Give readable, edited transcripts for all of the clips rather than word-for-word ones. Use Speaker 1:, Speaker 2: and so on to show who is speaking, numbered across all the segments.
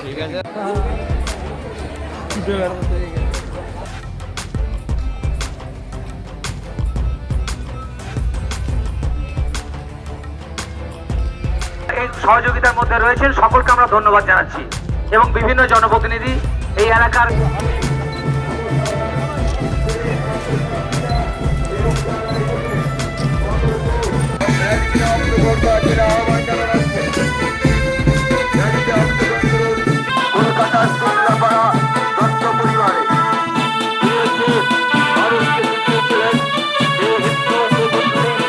Speaker 1: ঠিক আছে।
Speaker 2: এই সহযোগিতার মধ্যে রয়েছেন সকলকে আমরা ধন্যবাদ জানাচ্ছি এবং বিভিন্ন জনপ্রতিনিধি এই এলাকার কলকাতার সুন্দরপাড়া দত্ত পরিবারে মানুষকে শিখিয়েছিলেন যে হিন্দু মুসলিম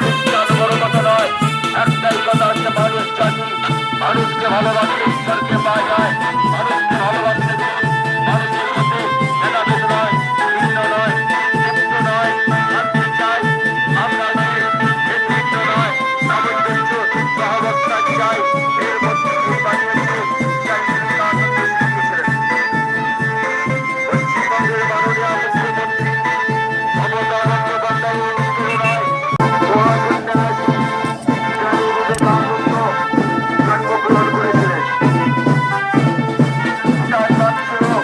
Speaker 2: খ্রিস্টান বড় কথা নয়, একটাই কথা হচ্ছে মানুষ জাতি, মানুষকে ভালোবাসলে ঈশ্বরকে পাওয়া যায়, মানুষকে ভালোবাসলে মানুষের মধ্যে ভেদাভেদ নয়, ভিন্ন নয়, হিন্দু নয়, শান্তি চাই, আমরা নেতৃত্ব নয়, সামঞ্জস্য সহাবস্থান চাই, এর মধ্যে বানিয়েছে পশ্চিমবঙ্গের মাননীয় মুখ্যমন্ত্রী মমতা বন্দ্যোপাধ্যায় অনুপ্রেরণায় জন্মগ্রহণ করেছিলেন। তার বাচ্চারও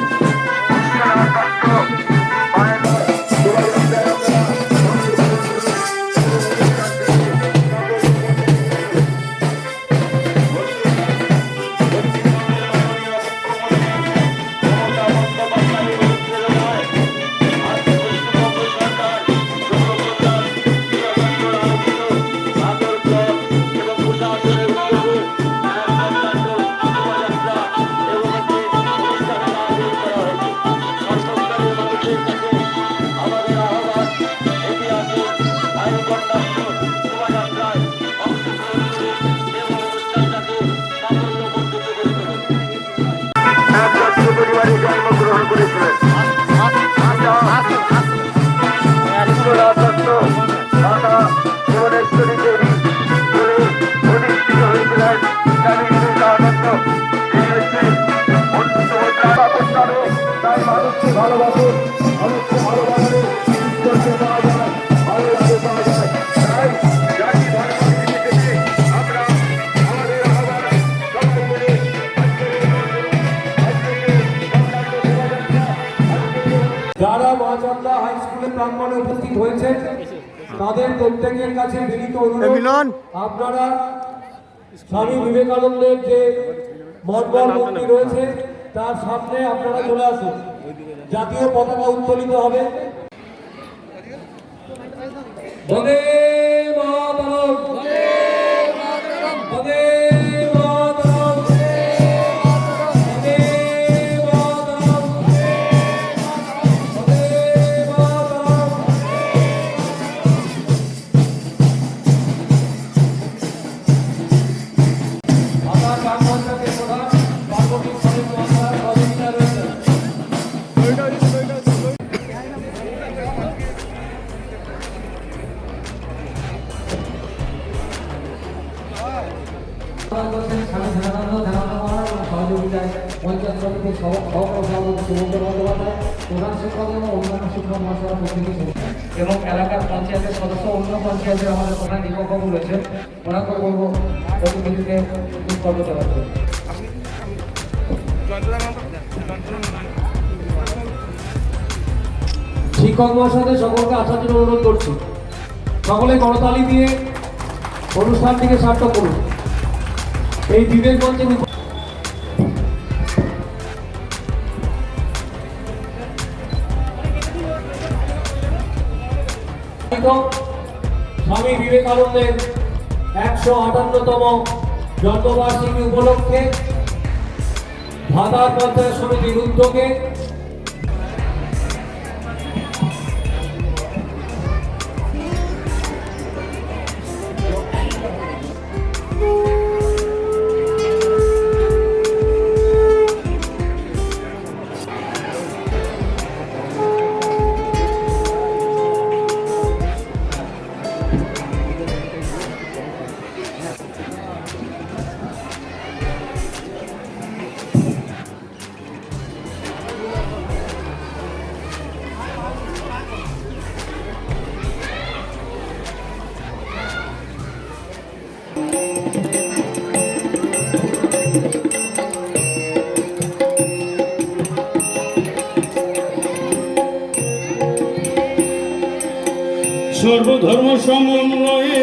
Speaker 2: পরিবারে জন্মগ্রহণ করেছিলেন। মাতা ভুবনেশ্বরী দেবী বলে প্রতিষ্ঠিত হয়েছিলেন স্বামী বিবেকানন্দ। তাই মানুষকে ভালোবাসে, মানুষকে ভালোবাসলে ঈশ্বরকে পাওয়া যায়, ভালো লাগে পাওয়া যায়। তাই জাতি ধর্ম নির্বিশেষে আমরা আমাদের আহ্বান সকলে মিলে
Speaker 3: যারা মহাচন্দা হাই স্কুলের প্রাঙ্গণে উপস্থিত হয়েছে তাদের প্রত্যেকের কাছে বিনীত অনুরোধ, আপনারা স্বামী বিবেকানন্দের যে মর্মর মূর্তি রয়েছে তার সামনে আপনারা চলে আসুন। জাতীয় পতাকা উত্তোলিত হবে। বন্দে মাতরম, বন্দে মাতরম, বন্দে মাতরম, বন্দে মাতরম, বন্দে মাতরম। আমার গ্রাম পঞ্চায়েতের প্রধান পার্বতী সরেন মহাশয় সহযোগিতা রয়েছে। সহযোগিতায় পঞ্চায়েত সমিতির সভাপতি সুমন্ত বন্দ্যোপাধ্যায়, প্রধান শিক্ষক এবং অন্যান্য শিক্ষক মহাশয় এবং এলাকার পঞ্চায়েতের সদস্য, অন্য পঞ্চায়েতের আমাদের প্রধান দীপকবাবু রয়েছেন, ওনাকে বলবো প্রতিনিধিকে করতে পারবেন। শিক্ষক মহাশয়দের সকলকে আসার জন্য অনুরোধ করছি। সকলে করতালি দিয়ে অনুষ্ঠানটিকে সার্থক করুন। এই বিবেক মঞ্চের স্বামী বিবেকানন্দের 158তম জন্মবার্ষিকী উপলক্ষে ভাতার পঞ্চায়েত সমিতির উদ্যোগে
Speaker 1: সর্বধর্ম সমন্বয়ে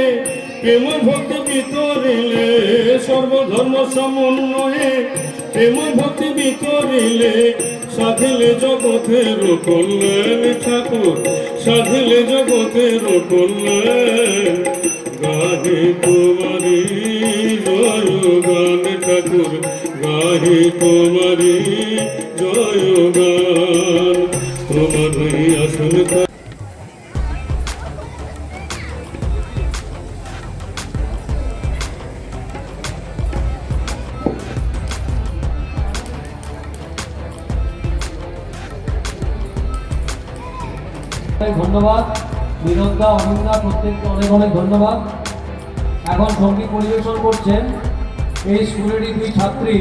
Speaker 1: প্রেম ভক্তি বিতরিলে, সর্বধর্ম সমন্বয়ে প্রেম ভক্তি বিতরিলে, সাধিলে জগতের কল্যাণ ঠাকুর, সাধিলে জগতের কল্যাণ। গাহে তোমারি জয় গান ঠাকুর, গাহে তোমারি জয় গান। তোমার আসন
Speaker 3: ধন্যবাদ বিনোদা, অনিন্দা, প্রত্যেককে অনেক অনেক ধন্যবাদ। এখন সঙ্গীত পরিবেশন করছেন এই স্কুলেরই দুই ছাত্রী।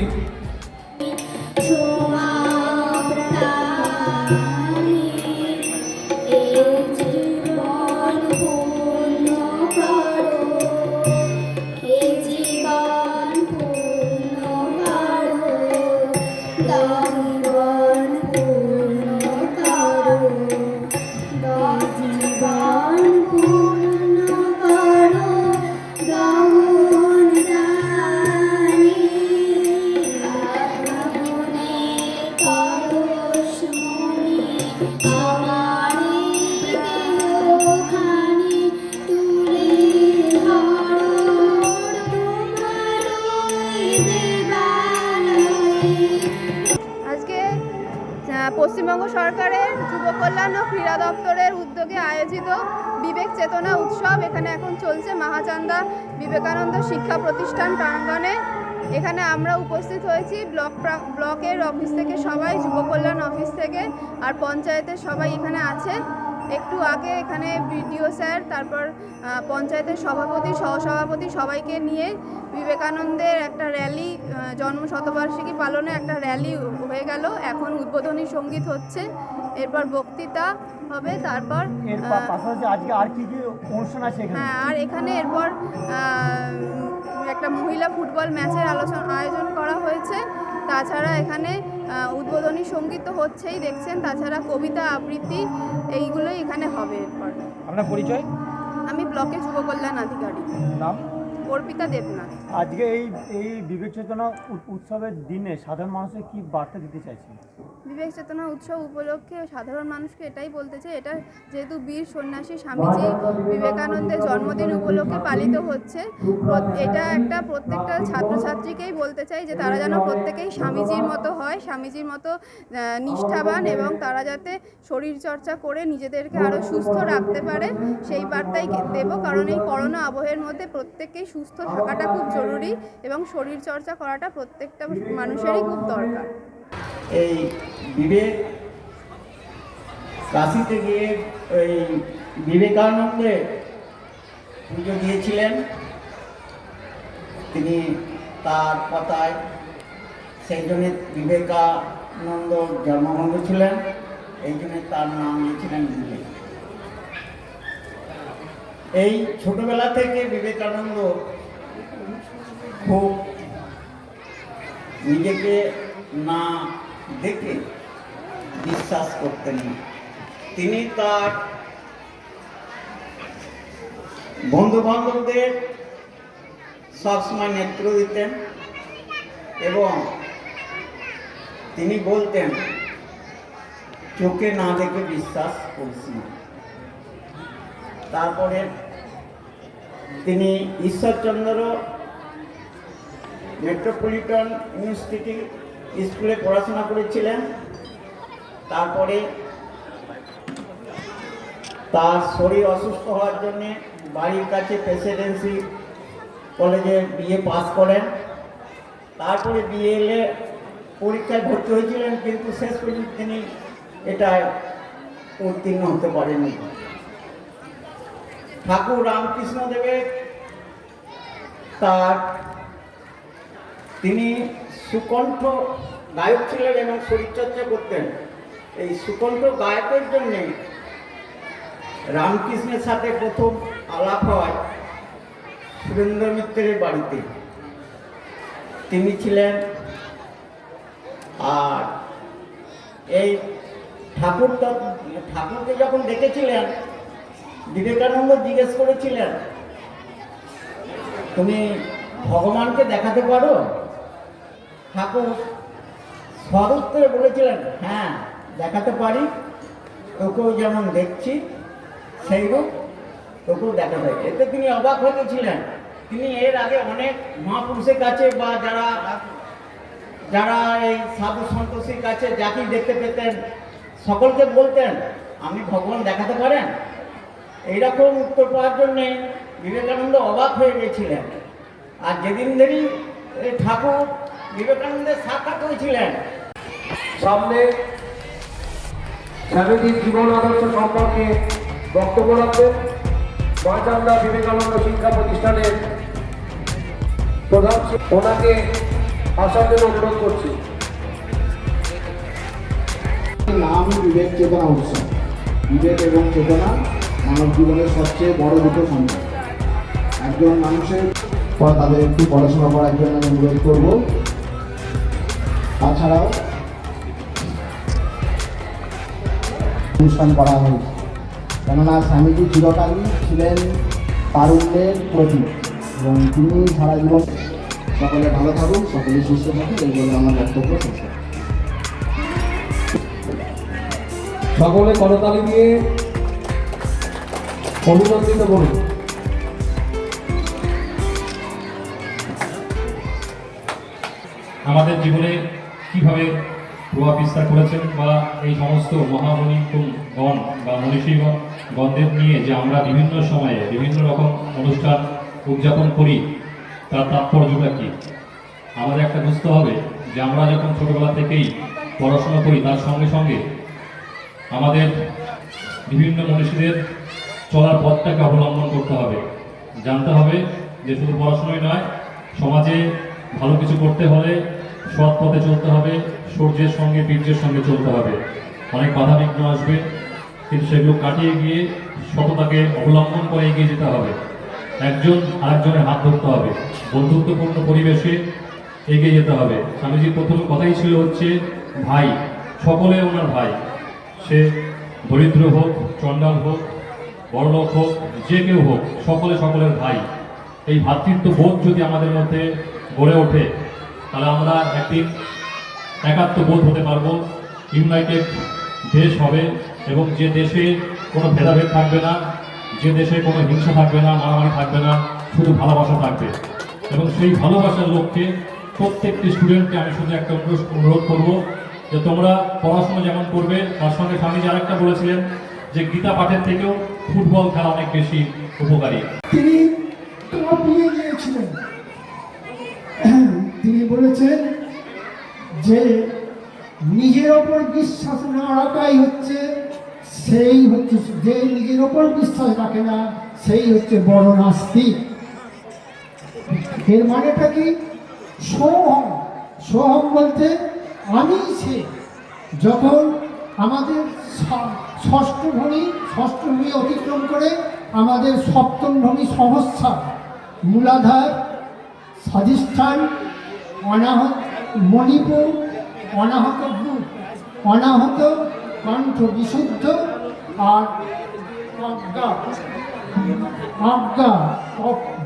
Speaker 4: আজকে পশ্চিমবঙ্গ সরকারের যুব কল্যাণ ও ক্রীড়া দপ্তরের উদ্যোগে আয়োজিত বিবেক চেতনা উৎসব এখানে এখন চলছে মহাচান্দা বিবেকানন্দ শিক্ষা প্রতিষ্ঠান প্রাঙ্গণে। এখানে আমরা উপস্থিত হয়েছি ব্লকের অফিস থেকে সবাই, যুব কল্যাণ অফিস থেকে, আর পঞ্চায়েতের সবাই এখানে আছে। একটু আগে এখানে বিডিও স্যার, তারপর পঞ্চায়েতের সভাপতি, সহসভাপতি সবাইকে নিয়ে বিবেকানন্দের একটা র্যালি, জন্ম শতবার্ষিকী পালনে একটা র্যালি হয়ে গেল। এখন উদ্বোধনী সঙ্গীত হচ্ছে, এরপর বক্তৃতা হবে, তারপর
Speaker 5: আজকে আর কি কি অনুষ্ঠান আছে এখানে?
Speaker 4: হ্যাঁ, আর এখানে এরপর একটা মহিলা ফুটবল ম্যাচের আয়োজন করা হয়েছে। তাছাড়া এখানে উদ্বোধনী সঙ্গীত তো হচ্ছেই দেখছেন, তাছাড়া কবিতা আবৃত্তি এইগুলোই এখানে হবে। এরপর
Speaker 5: আপনার পরিচয়?
Speaker 4: আমি ব্লকে যুব কল্যাণ আধিকারিক।
Speaker 5: নাম?
Speaker 4: অর্পিতা দেবনাথ।
Speaker 5: আজকে এই বিবেক চেতনা উৎসবের দিনে সাধারণ মানুষের কি বার্তা দিতে চাইছেন?
Speaker 4: বিবেক চেতনা উৎসব উপলক্ষে সাধারণ মানুষকে এটাই বলতে চাই, এটা যেহেতু বীর সন্ন্যাসী স্বামীজি বিবেকানন্দের জন্মদিন উপলক্ষে পালিত হচ্ছে, এটা একটা প্রত্যেকটা ছাত্রছাত্রীকেই বলতে চাই যে তারা যেন প্রত্যেকেই স্বামীজির মতো হয়, স্বামীজির মতো নিষ্ঠাবান, এবং তারা যাতে শরীরচর্চা করে নিজেদেরকে আরও সুস্থ রাখতে পারে সেই বার্তাই দেব। কারণ এই করোনা আবহের মধ্যে প্রত্যেকেই সুস্থ থাকাটা খুব জরুরি এবং শরীরচর্চা করাটা প্রত্যেকটা মানুষেরই খুব দরকার।
Speaker 6: এই বিবেক কাশিতে গিয়ে ওই বিবেকানন্দের পুজো দিয়েছিলেন। তিনি তার কথায় সেই জন্য বিবেকানন্দ জন্মভূমি ছিলেন, এই জন্য তার নাম দিয়েছিলেন বিবেক। এই ছোটবেলা থেকে বিবেকানন্দ খুব নিজেকে না দেখে বিশ্বাস করতেন না। তিনি তার বন্ধু বান্ধবদের সবসময় নেতৃত্ব দিতেন এবং তিনি বলতেন, চোখে না দেখে বিশ্বাস করিস না। তারপরে তিনি ঈশ্বরচন্দ্র মেট্রোপলিটন ইউনিভার্সিটি স্কুলে পড়াশোনা করেছিলেন। তারপরে তার শরীর অসুস্থ হওয়ার জন্যে বাড়ির কাছে প্রেসিডেন্সি কলেজে বিএ পাস করেন। তারপরে বিএলএ পরীক্ষায় ভর্তি হয়েছিলেন, কিন্তু শেষ পর্যন্ত তিনি এটায় উত্তীর্ণ হতে পারেননি। ঠাকুর রামকৃষ্ণ দেবের তিনি সুকণ্ঠ গায়ক ছিলেন এবং শরীরচর্চা করতেন। এই সুকণ্ঠ গায়কের জন্যে রামকৃষ্ণের সাথে প্রথম আলাপ হয় সুরেন্দ্র মিত্রের বাড়িতে। তিনি ছিলেন, আর এই ঠাকুরকে যখন দেখেছিলেন বিবেকানন্দ জিজ্ঞেস করেছিলেন, তুমি ভগবানকে দেখাতে পারো? ঠাকুর সদুত্তরে বলেছিলেন, হ্যাঁ দেখাতে পারি, তোকেও যেমন দেখছি সেইরূপ তোকেও দেখাতে পারি। এতে তিনি অবাক হয়ে গেছিলেন। তিনি এর আগে অনেক মহাপুরুষের কাছে বা যারা এই সাধু সন্তোষীর কাছে যাকেই দেখতে পেতেন সকলকে বলতেন, আপনি ভগবান দেখাতে পারেন? এইরকম উত্তর পাওয়ার জন্যে বিবেকানন্দ অবাক হয়ে গিয়েছিলেন। আর যেদিন ধরেই ঠাকুর বিবেকানন্দের সাক্ষাৎ হয়েছিলেন,
Speaker 3: সামনে স্বামীজির জীবন আদর্শ সম্পর্কে বক্তব্য রাখবেন মাচান্দা বিবেকানন্দ শিক্ষা প্রতিষ্ঠানের প্রধান, ওনাকে আসার জন্য অনুরোধ করছি।
Speaker 7: নাম বিবেক চেতনা উৎসব। বিবেক এবং চেতনা মানব জীবনের সবচেয়ে বড় দুটো সম্পদ। একজন মানুষের পর তাদের একটু পড়াশোনা করার জন্য আমি অনুরোধ করব। তাছাড়াও অনুষ্ঠান করা হয়েছে, কেননা স্বামীজি চিরকালই ছিলেন তারুণ্যের প্রতীক এবং তিনি সারা জীবন। সকলে ভালো থাকুন, সকলে সুস্থ থাকুন, এই বলে আমার বক্তব্য শেষ।
Speaker 3: সকলে করতালি দিয়ে অভিনন্দিত করুন।
Speaker 8: আমাদের জীবনে কিভাবে প্রভাব বিস্তার করেছেন বা এই সমস্ত মহামণিগণ বা মনীষীগণদের নিয়ে যে আমরা বিভিন্ন সময়ে বিভিন্ন রকম অনুষ্ঠান উদযাপন করি, তার তাৎপর্যটা কী আমাদের একটা বুঝতে হবে। যে আমরা যখন ছোটোবেলা থেকেই পড়াশোনা করি, তার সঙ্গে সঙ্গে আমাদের বিভিন্ন মনীষীদের চলার পথটাকে অবলম্বন করতে হবে। জানতে হবে যে শুধু পড়াশোনাই নয়, সমাজে ভালো কিছু করতে হলে সৎ পথে চলতে হবে, সূর্যের সঙ্গে বীর্যের সঙ্গে চলতে হবে। অনেক বাধা বিঘ্ন আসবে, কিন্তু সেগুলো কাটিয়ে গিয়ে সততাকে অবলম্বন করে এগিয়ে যেতে হবে। একজন আরেকজনের হাত ধরতে হবে, বন্ধুত্বপূর্ণ পরিবেশে এগিয়ে যেতে হবে। স্বামীজির প্রথম কথাই ছিল হচ্ছে ভাই, সকলে ওনার ভাই। সে দরিদ্র হোক, চণ্ডাল হোক, বড়লোক হোক, যে কেউ হোক, সকলে সকলের ভাই। এই ভ্রাতৃত্ব বোধ যদি আমাদের মধ্যে গড়ে ওঠে, তাহলে আমরা একদিন একাত্ম বোধ হতে পারবো, ইউনাইটেড দেশ হবে, এবং যে দেশে কোনো ভেদাভেদ থাকবে না, যে দেশে কোনো হিংসা থাকবে না, মারামারি থাকবে না, শুধু ভালোবাসা থাকবে। এবং সেই ভালোবাসার লক্ষ্যে প্রত্যেকটি স্টুডেন্টকে আমি শুধু একটা অনুরোধ করব যে তোমরা পড়াশোনা যেমন করবে, তার সঙ্গে স্বামীজি আরেকটা বলেছিলেন যে গীতা পাঠের থেকেও ফুটবল খেলা অনেক বেশি উপকারী।
Speaker 9: তিনি বিয়ে গিয়েছিলেন, তিনি বলেছেন যে নিজের ওপর বিশ্বাস না রাখাই হচ্ছে যে নিজের ওপর বিশ্বাস রাখে না সেই হচ্ছে বড় নাস্তিক। এর মানেটা কি? সোহম। সোহম বলতে আমি সে। যখন আমাদের ষষ্ঠ ভূমি অতিক্রম করে আমাদের সপ্তম ভূমি সহস্রা, মূলাধার, স্বাধিষ্ঠান, অনাহত, মণিপুর, অনাহত বুক, অনাহত কণ্ঠ বিশুদ্ধ, আর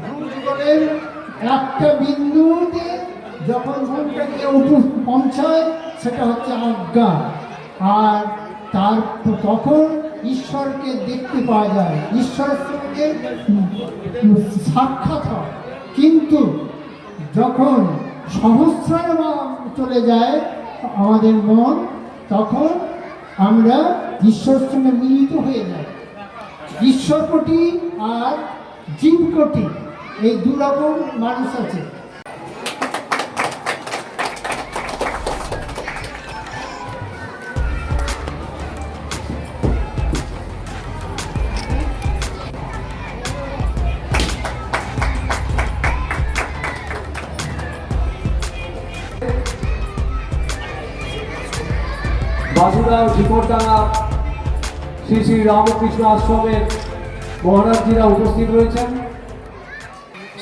Speaker 9: ভ্রূযুগলের একটা বিন্দুতে যখন ভ্রূটা গিয়ে পৌঁছায় সেটা হচ্ছে আজ্ঞা। আর তখন ঈশ্বরকে দেখতে পাওয়া যায়, ঈশ্বরের সঙ্গে সাক্ষাৎ হয়। কিন্তু যখন সহস্রায় চলে যায় আমাদের মন, তখন আমরা ঈশ্বরের সঙ্গে মিলিত হয়ে যাই। ঈশ্বর কোটি আর জীব কোটি, এই দু রকম মানুষ আছে।
Speaker 3: বাসুদাও ঝিকরডাঙ্গা শ্রী শ্রী রামকৃষ্ণ আশ্রমের মহারাজজিরা উপস্থিত রয়েছেন।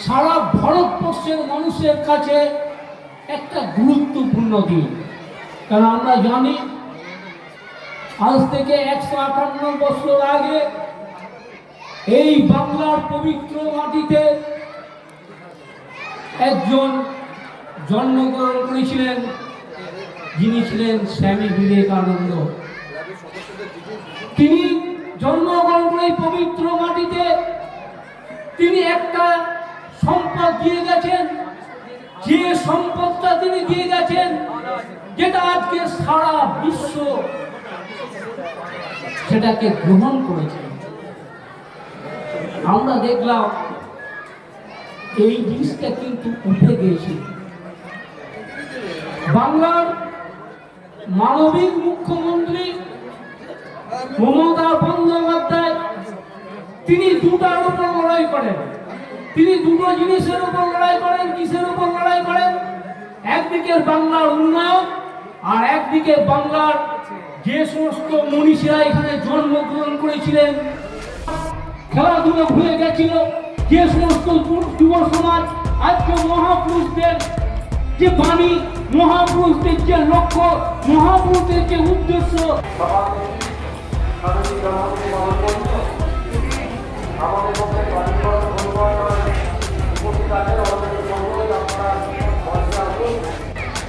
Speaker 10: সারা ভারতবর্ষের মানুষের কাছে একটা গুরুত্বপূর্ণ দিন, কারণ আমরা জানি আজ থেকে 158 বছর আগে এই বাংলার পবিত্র মাটিতে একজন জন্মগ্রহণ করেছিলেন, যিনি ছিলেন স্বামী বিবেকানন্দ। তিনি জন্মগ্রহণ করে এই পবিত্র মাটিতে তিনি একটা সম্পদ দিয়ে গেছেন, যে সম্পদটা তিনি দিয়ে গেছেন যেটা আজকে সারা বিশ্ব সেটাকে গ্রহণ করেছে। আমরা দেখলাম এই জিনিসটা কিন্তু উঠে গিয়েছে। বাংলার মানবিক মুখ্যমন্ত্রী মমতা বন্দ্যোপাধ্যায় তিনি দুটার উপর লড়াই করেন। তিনি দুটো জিনিসের উপর লড়াই করেন। কিসের উপর লড়াই করেন? একদিকে বাংলার উন্নয়ন, আর একদিকে বাংলার যে সমস্ত মনীষীরা এখানে জন্মগ্রহণ করেছিলেন, খেলাধুলো ভুলে গেছিল, যে সমস্ত যুব সমাজ আজকে মহাপুরুষদের যে বাণী, মহাপুরুষদের যে লক্ষ্য, মহাপুরুষদের যে উদ্দেশ্য,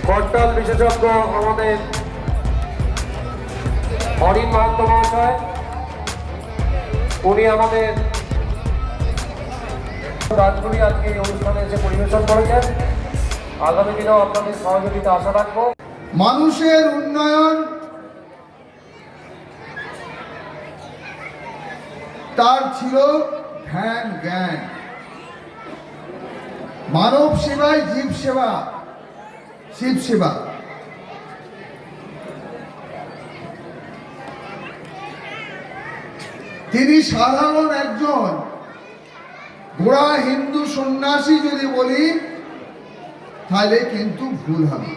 Speaker 3: ঘটনাল বিশেষজ্ঞ আমাদের অরিন মাহাতো মহাশয়, উনি আমাদের গানগুলি আজকে এই অনুষ্ঠানে এসে পরিবেশন করেছেন। আগামী দিনেও আপনাদের সহযোগিতা আশা রাখবো।
Speaker 9: মানুষের উন্নয়ন তার ছিল ধ্যান জ্ঞান। মানব সেবায় জীব সেবা, শিব সেবা। তিনি সাধারণ একজন গোড়া হিন্দু সন্ন্যাসী যদি বলি তাহলে কিন্তু ভুল হবে।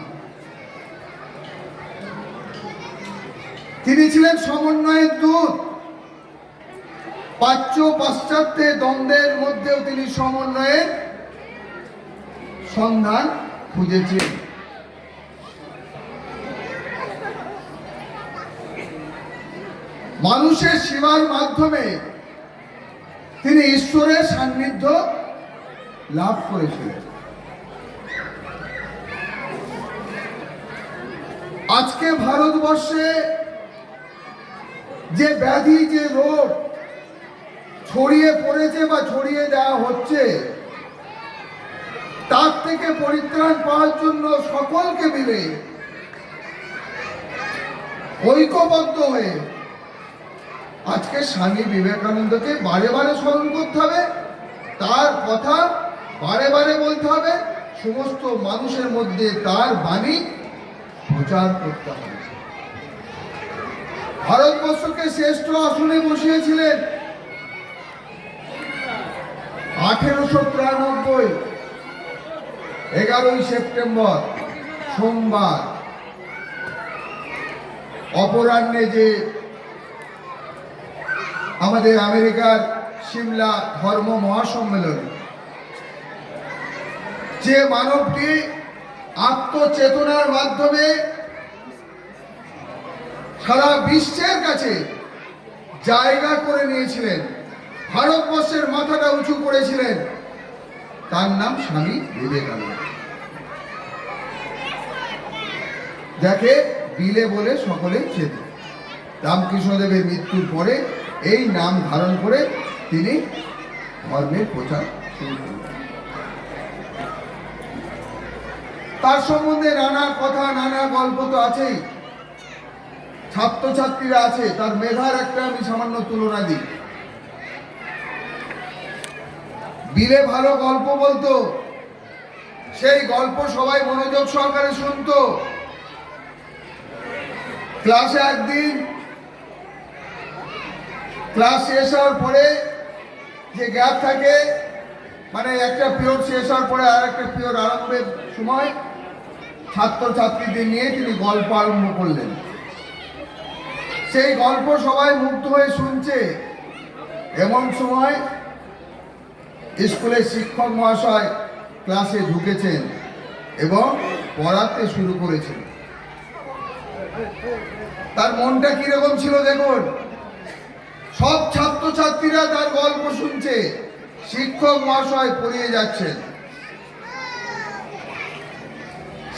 Speaker 9: তিনি ছিলেন সমন্বয়ের দূত। প্রাচ্য পাশ্চাত্যে দ্বন্দ্বের মধ্যেও তিনি সমন্বয়ের সন্ধান খুঁজেছেন। মানুষের সেবার মাধ্যমে তিনি ঈশ্বরের সান্নিধ্য লাভ করেছিলেন। আজকে ভারতবর্ষে যে ব্যাধি, যে রোগ ছড়িয়ে পড়েছে বা ছড়িয়ে দেওয়া হচ্ছে, তার থেকে পরিত্রাণ পাওয়ার জন্য সকলকে মিলে ঐক্যবদ্ধ হয়ে আজকে স্বামী বিবেকানন্দকে বারে বারে স্মরণ করতে হবে, তার কথা বারে বারে বলতে হবে, সমস্ত মানুষের মধ্যে তার বাণী প্রচার করতে হবে। ভারতবর্ষকে শ্রেষ্ঠ আসনে বসিয়েছিলেন 1893 11ই সেপ্টেম্বর সোমবার অপরাহ্নে যে আমাদের আমেরিকার সিমলা ধর্ম মহাসম্মেলনে যে মানবটি আত্মচেতনার মাধ্যমে সারা বিশ্বের কাছে জায়গা করে নিয়েছিলেন, ভারতবর্ষের মাথাটা উঁচু করেছিলেন, তার নাম স্বামী বিবেকানন্দ। যাকে বিলে বলে সকলে চেনে। রামকৃষ্ণদেবের মৃত্যুর পরে এই নাম ধারণ করে তিনি ধর্মের প্রচার শুরু করলেন। তার সম্বন্ধে নানা কথা, নানা গল্প তো আছেই, ছাত্রছাত্রীরা আছে, তার মেধার একটা আমি সামান্য তুলনা দিই। বিলে ভালো গল্প বলতো, সেই গল্প সবাই মনোযোগ সহকারে শুনতো। ক্লাসে একদিন ক্লাস শেষ হওয়ার পরে যে গ্যাপ থাকে, মানে একটা পিরিয়ড শেষ হওয়ার পরে আর একটা পিরিয়ড আরম্ভের সময় ছাত্রছাত্রীদের নিয়ে তিনি গল্প আরম্ভ করলেন। সেই গল্প সবাই মুগ্ধ হয়ে শুনছে। এমন সময় স্কুলের শিক্ষক মহাশয় ক্লাসে ঢুকেছেন এবং পড়াতে শুরু করেছেন। তার মনটা কিরকম ছিল দেখুন।
Speaker 11: সব ছাত্রছাত্রীরা তার গল্প শুনছে, শিক্ষক মহাশয় পড়িয়ে যাচ্ছেন।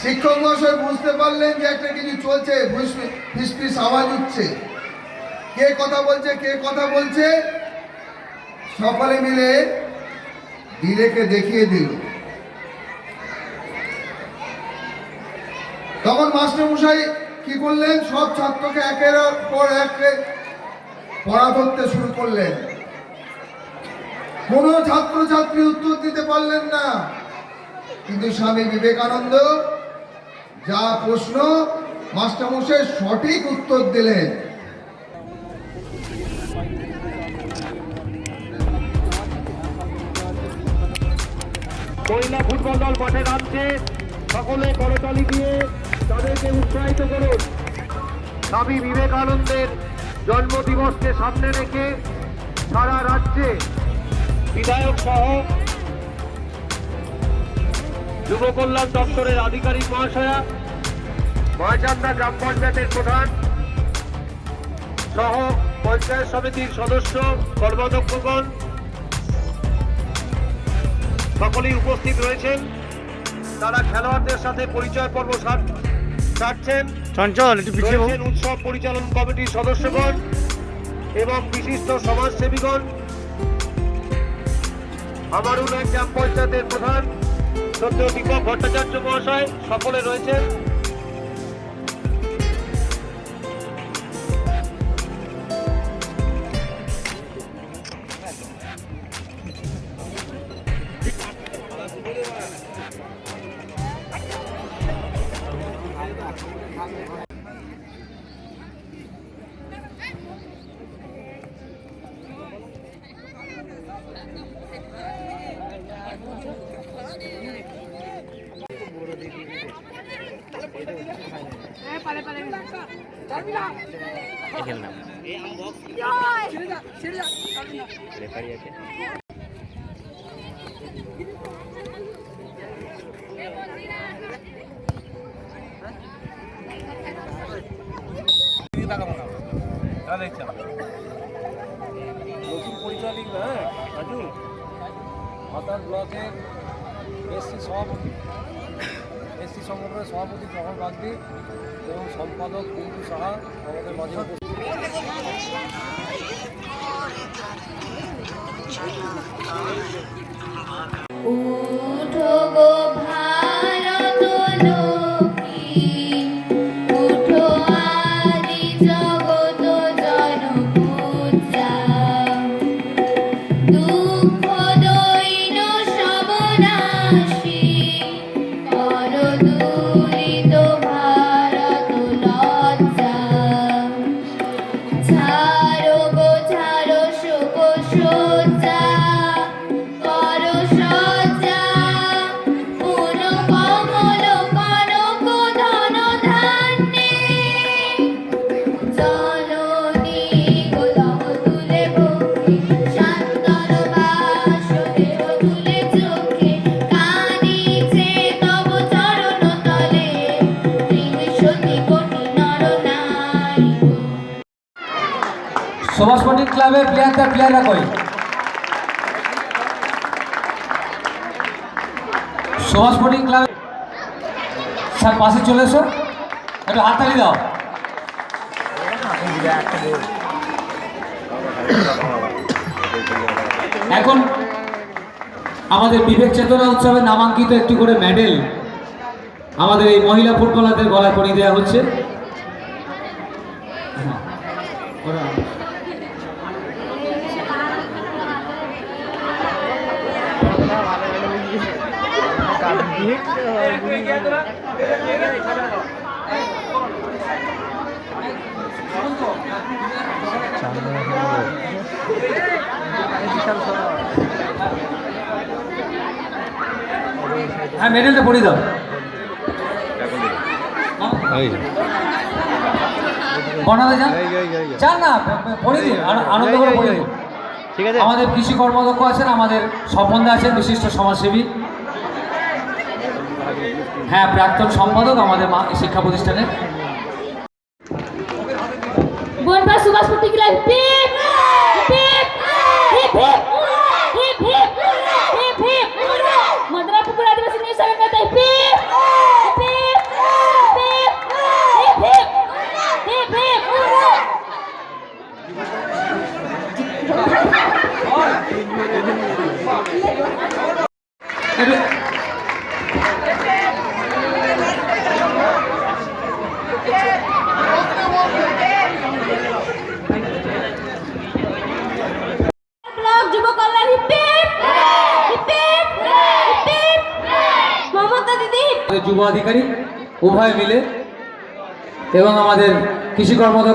Speaker 11: শিক্ষক মহাশয় বুঝতে পারলেন যে একটা কিছু চলছে, ফিসফিস আওয়াজ উঠছে, কে কথা বলছে কে কথা বলছে। সকলে মিলে দিলেকে দেখিয়ে দিল। তখন মাস্টারমশাই কি করলেন, সব ছাত্রকে একের পর এক পড়া ধরতে শুরু করলেন। কোনো ছাত্রছাত্রী উত্তর দিতে পারলেন না, কিন্তু স্বামী বিবেকানন্দ যা প্রশ্ন মাস্টারমশাই সঠিক উত্তর দিলেন।
Speaker 2: মহিলা ফুটবল দল মাঠে নামছে, সকলে করতালি দিয়ে তাদেরকে উৎসাহিত করুন। স্বামী বিবেকানন্দের জন্মদিবসকে সামনে রেখে সারা রাজ্যে বিধায়ক সহ যুব কল্যাণ দপ্তরের আধিকারিক মহাশয়া, মহাচান্দা গ্রাম পঞ্চায়েতের প্রধান সহ পঞ্চায়েত সমিতির সদস্য, কর্মাধ্যক্ষগণ সকলেই উপস্থিত রয়েছেন। তারা খেলোয়াড়দের সাথে পরিচয় পর্ব সারছেন। রয়েছেন উৎসব পরিচালন কমিটির সদস্যগণ এবং বিশিষ্ট সমাজসেবীগণ। আমারুল গ্রাম পঞ্চায়েতের প্রধান সদ্য দীপক ভট্টাচার্য মহাশয় সকলে রয়েছেন।
Speaker 3: নতুন পরিচালিক না রাজু, মাতার ব্লকের এসসি সভাপতি, এসসি সংগঠনের সভাপতি জহর বাগদি এবং সম্পাদক বিন্দু সাহা আমাদের মাঝে
Speaker 4: উঠো গো ভারত লক্ষ্মী, উঠো আদি জগত জনপূজা, দুঃখ দৈন সবনাশী, কর দুরিত ভারত লজ্জা, ছাড়ো গো ছাড়ো শোক সজ্জা, করো সজ্জা, পুন কমল কনক ধন ধান্যে, জননী গোলম তুলে বক্ষে, শান্তর বাস দেহ তুলে চোখে, কাঁদিছে তব চরণ তলে, ত্রিশতি কোটি নর নারী।
Speaker 3: সুভাষ পণ্ডিত ক্লাবের প্লেয়াররা কই? সুভাষ পণ্ডিত ক্লাব স্যার পাশে চলে এসো, একটু হাততালি দাও। এখন আমাদের বিবেক চেতনা উৎসবে নামাঙ্কিত একটি করে মেডেল আমাদের এই মহিলা ফুটবলারদের গলায় পরিয়ে দেওয়া হচ্ছে। হ্যাঁ, মেডেলটা পরিয়ে দাও। বনাতে যান, চান না পরিয়ে দিন, আনন্দ করে পরিয়ে দিন। ঠিক আছে। আমাদের কৃষি কর্মদক্ষ আছেন, আমাদের স্বপনদা আছেন, বিশিষ্ট সমাজসেবী, হ্যাঁ প্রাক্তন সম্পাদক আমাদের শিক্ষা প্রতিষ্ঠানের।
Speaker 4: বনপাড়া সুভাষ পণ্ডিত ক্লাব
Speaker 12: ব্লক যুব কল্যাণ মমতা দিদি
Speaker 3: যুব আধিকারিক উভয় মিলে এবং আমাদের কৃষি কর্মদক্ষ